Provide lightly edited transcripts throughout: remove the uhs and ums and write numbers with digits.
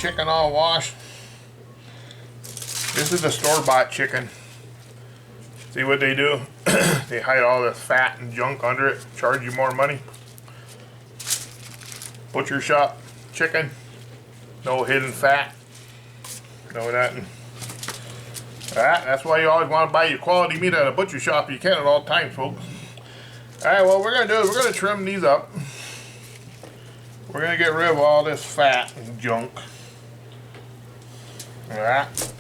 chicken all washed. This is the store-bought chicken. See what they do? They hide all this fat and junk under it, charge you more money. Butcher shop chicken, no hidden fat, no nothing. That's why you always want to buy your quality meat at a butcher shop. You can at all times, folks. Alright, well, what we're going to do is we're going to trim these up. We're going to get rid of all this fat and junk. Alright.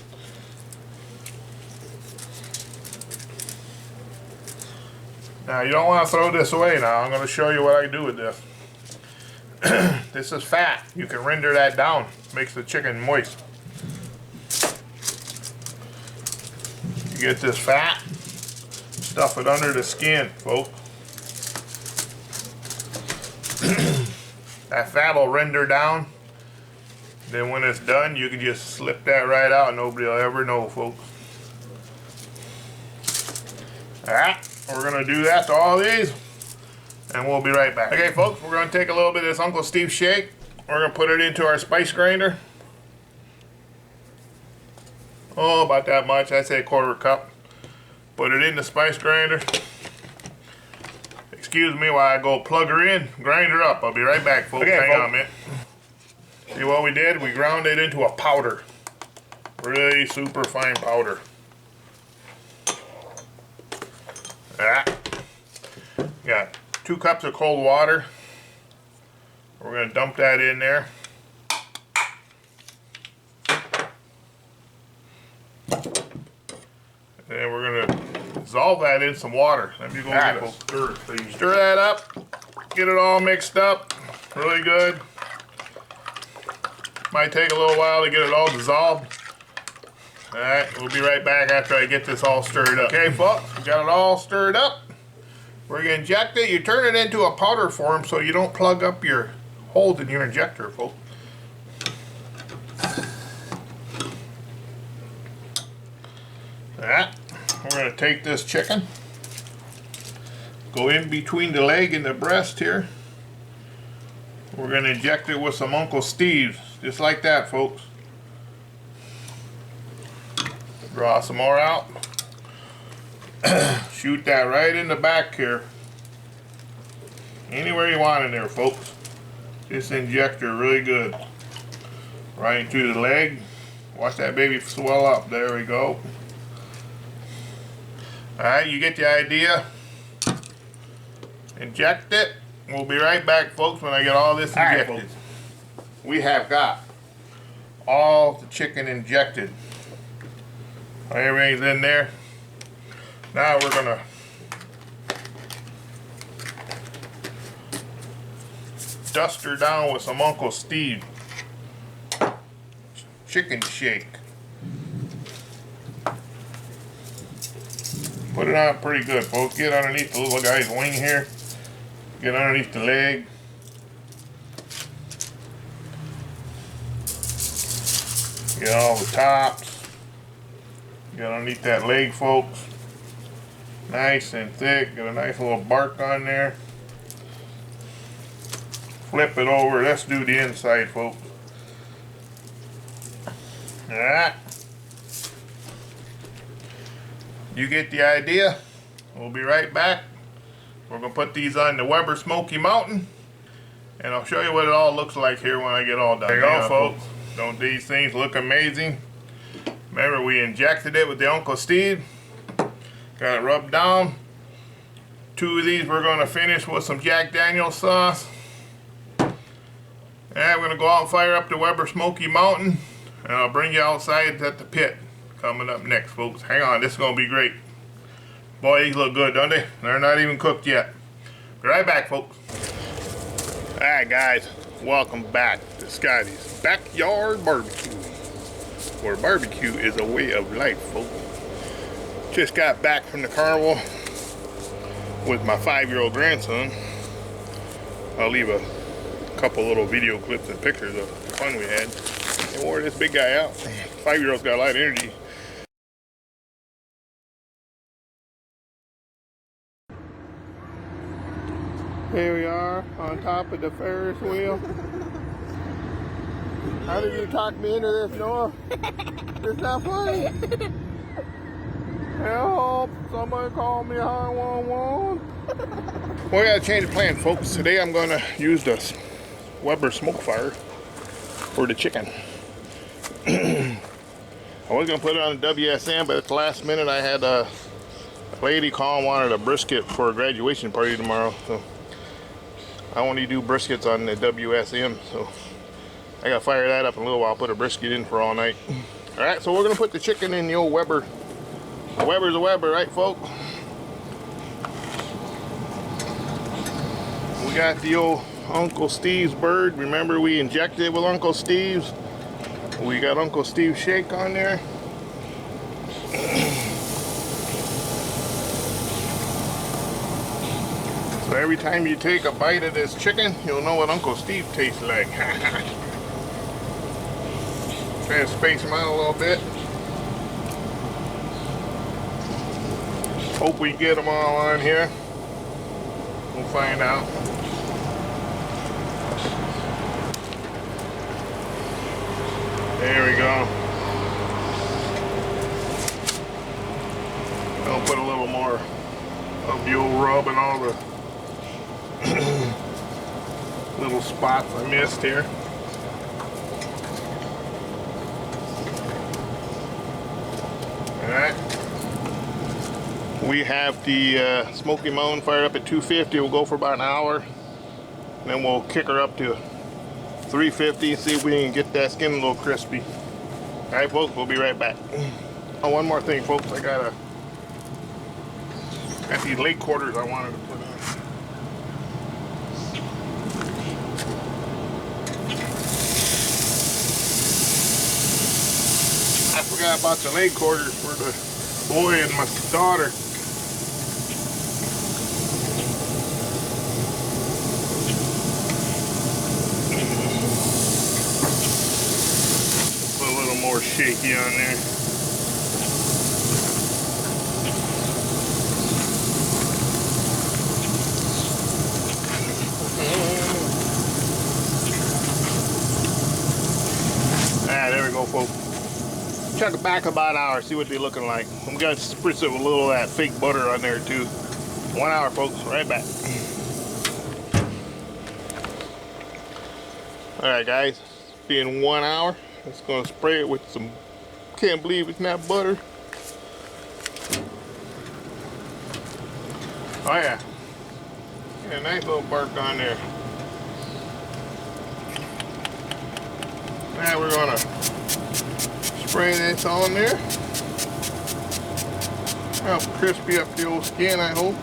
Now, you don't want to throw this away now. I'm going to show you what I do with this. This is fat. You can render that down. Makes the chicken moist. You get this fat, stuff it under the skin, folks. That fat will render down. Then when it's done, you can just slip that right out and nobody will ever know, folks. Alright. We're going to do that to all these, and we'll be right back. Okay, folks, we're going to take a little bit of this Uncle Steve shake. We're going to put it into our spice grinder. Oh, about that much. I'd say a quarter cup. Put it in the spice grinder. Excuse me while I go plug her in, grind her up. I'll be right back, folks. Hang on a minute. See what we did? We ground it into a powder. Really super fine powder. Got 2 cups of cold water. We're going to dump that in there. And we're going to dissolve that in some water. Let me go get it. Stir that up. Get it all mixed up. Really good. Might take a little while to get it all dissolved. Alright, we'll be right back after I get this all stirred up. Okay, folks, we got it all stirred up. We're going to inject it. You turn it into a powder form so you don't plug up your holes in your injector, folks. Alright, we're going to take this chicken, go in between the leg and the breast here. We're going to inject it with some Uncle Steve's, just like that, folks. Draw some more out. Shoot that right in the back here. Anywhere you want in there, folks. This injector really good. Right into the leg. Watch that baby swell up. There we go. Alright, you get the idea. Inject it. We'll be right back, folks, when I get all this injected. Right, we have got all the chicken injected. Everything's in there. Now we're gonna dust her down with some Uncle Steve chicken shake. Put it on pretty good, folks. Get underneath the little guy's wing here. Get underneath the leg. Get all the tops. Get underneath that leg, folks. Nice and thick. Got a nice little bark on there. Flip it over. Let's do the inside, folks. Alright. You get the idea. We'll be right back. We're going to put these on the Weber Smoky Mountain. And I'll show you what it all looks like here when I get all done. There you go, folks. Don't these things look amazing? Remember, we injected it with the Uncle Steve. Got it rubbed down. 2 of these we're going to finish with some Jack Daniel's sauce. And we're going to go out and fire up the Weber Smoky Mountain. And I'll bring you outside at the pit coming up next, folks. Hang on, this is going to be great. Boy, these look good, don't they? They're not even cooked yet. Be right back, folks. Alright, guys. Welcome back to Scotty's Backyard Barbecue, where barbecue is a way of life, folks. Just got back from the carnival with my 5-year-old grandson. I'll leave a couple little video clips and pictures of the fun we had. And wore this big guy out. 5-year-old's got a lot of energy. Here we are on top of the Ferris wheel. How did you talk me into this, Noah? It's not funny. Help! Somebody call me 911. Well, we gotta change the plan, folks. Today I'm gonna use the Weber smokefire for the chicken. I was gonna put it on the WSM, but at the last minute I had a lady call and wanted a brisket for a graduation party tomorrow. So I only do briskets on the WSM, so I gotta fire that up in a little while, put a brisket in for all night. Alright, so we're gonna put the chicken in the old Weber. A Weber's a Weber, right, folks? We got the old Uncle Steve's bird. Remember we injected it with Uncle Steve's? We got Uncle Steve's shake on there. So every time you take a bite of this chicken, you'll know what Uncle Steve tastes like. Try to space them out a little bit. Hope we get them all on here. We'll find out. There we go. I'll put a little more of the old rub and all the little spots I missed here. Alright. We have the Smoky Mountain fired up at 250. We'll go for about an hour. Then we'll kick her up to 350 and see if we can get that skin a little crispy. Alright, folks, we'll be right back. Oh, one more thing, folks. I got these leg quarters I wanted to put on. I forgot about the leg quarters for the boy and my daughter. Put a little more shaky on there. There we go, folks. Check it back about an hour, see what they're looking like. I'm gonna spritz it with a little of that fake butter on there too. 1 hour, folks. Right back. Alright, guys. It's been 1 hour. Just gonna spray it with some. Can't believe it's not butter. Oh yeah. Got a nice little bark on there. Now we're gonna spray this on there. Help crispy up the old skin, I hope.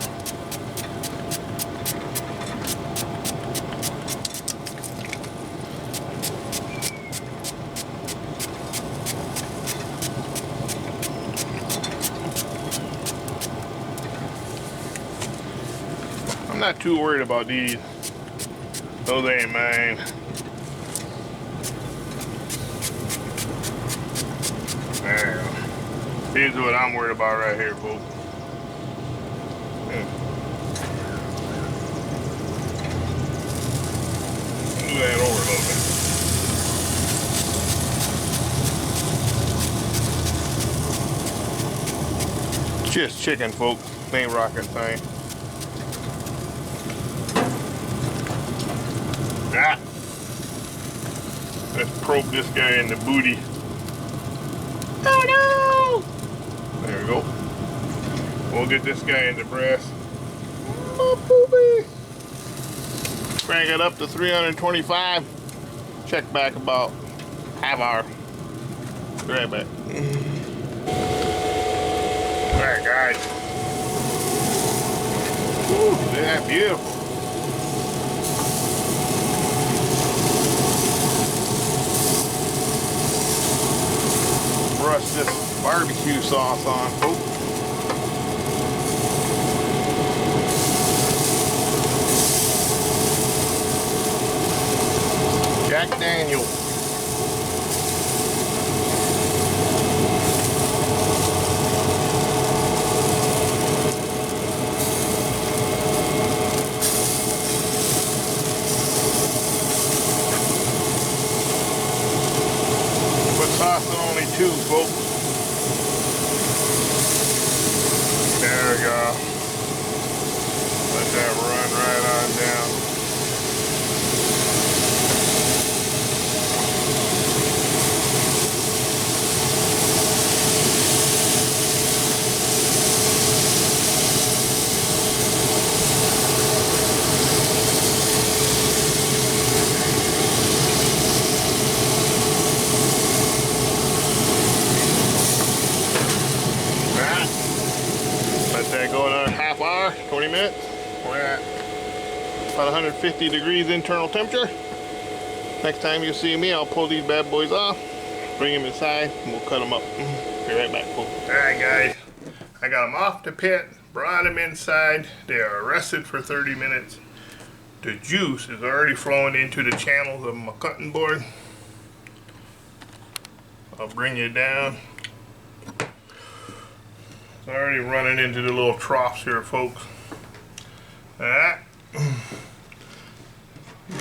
I'm not too worried about these. Those ain't mine. There you go. Here's what I'm worried about right here, folks. Move that over a little bit. Just chicken, folks. Ain't rocket science. Ah! Let's probe this guy in the booty. Oh no! There we go. We'll get this guy in the breast. Oh, poopy! Crank it up to 325. Check back about half hour. Be right back. Alright, guys. Ooh, isn't that beautiful? Brush this barbecue sauce on, folks. Jack Daniels. Alright, go another half hour, 20 minutes. We're at about 150 degrees internal temperature. Next time you see me, I'll pull these bad boys off, bring them inside, and we'll cut them up. Be right back, folks. Alright guys, I got them off the pit, brought them inside. They are rested for 30 minutes. The juice is already flowing into the channels of my cutting board. I'll bring you down. It's already running into the little troughs here, folks. Alright.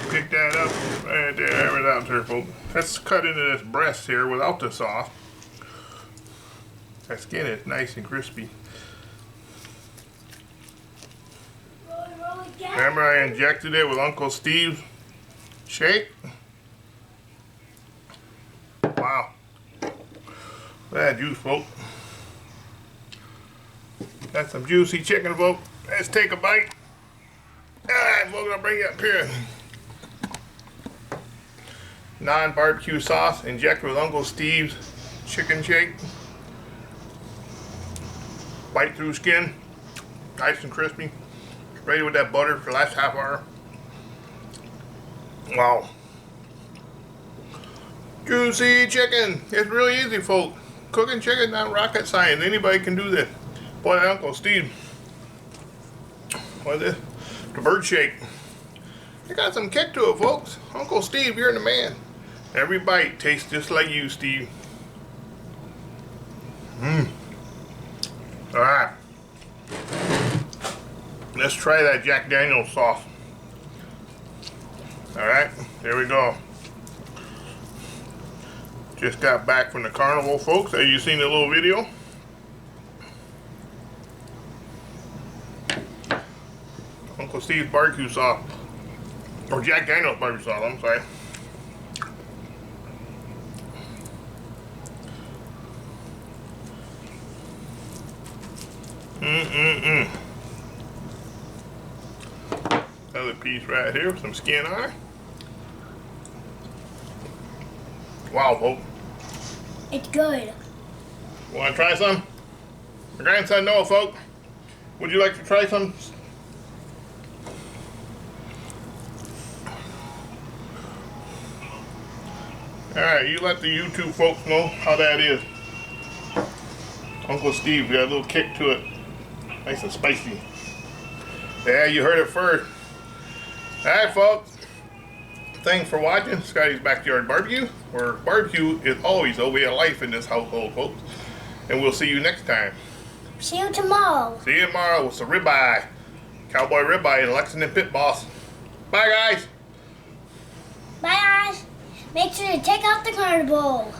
Pick that up right there, right out there, folks. Let's cut into this breast here without the sauce. That skin is nice and crispy. Remember I injected it with Uncle Steve's shake? Wow. That juice, folks. That's some juicy chicken, folks. Let's take a bite. Alright, folks, I'll bring you up here. Non-barbecue sauce injected with Uncle Steve's chicken shake. Bite through skin. Nice and crispy. Ready with that butter for the last half hour. Wow. Juicy chicken. It's really easy, folks. Cooking chicken, not rocket science. Anybody can do this. Boy, that Uncle Steve. What is this? The bird shake. It got some kick to it, folks. Uncle Steve, you're the man. Every bite tastes just like you, Steve. Alright. Let's try that Jack Daniel's sauce. Alright, here we go. Just got back from the carnival, folks. Have you seen the little video? Uncle Steve's barbecue sauce. Or Jack Daniel's barbecue sauce, I'm sorry. Another piece right here with some skin on it. Wow, folks. It's good. Want to try some? My grandson Noah, folks. Would you like to try some? Alright, you let the YouTube folks know how that is. Uncle Steve got a little kick to it. Nice and spicy. Yeah, you heard it first. Alright, folks. Thanks for watching Scotty's Backyard Barbecue, where barbecue is always a way of life in this household, folks. And we'll see you next time. See you tomorrow. See you tomorrow with some ribeye. Cowboy ribeye and Lexington Pit Boss. Bye, guys. Bye, guys. Make sure to check out the carnival.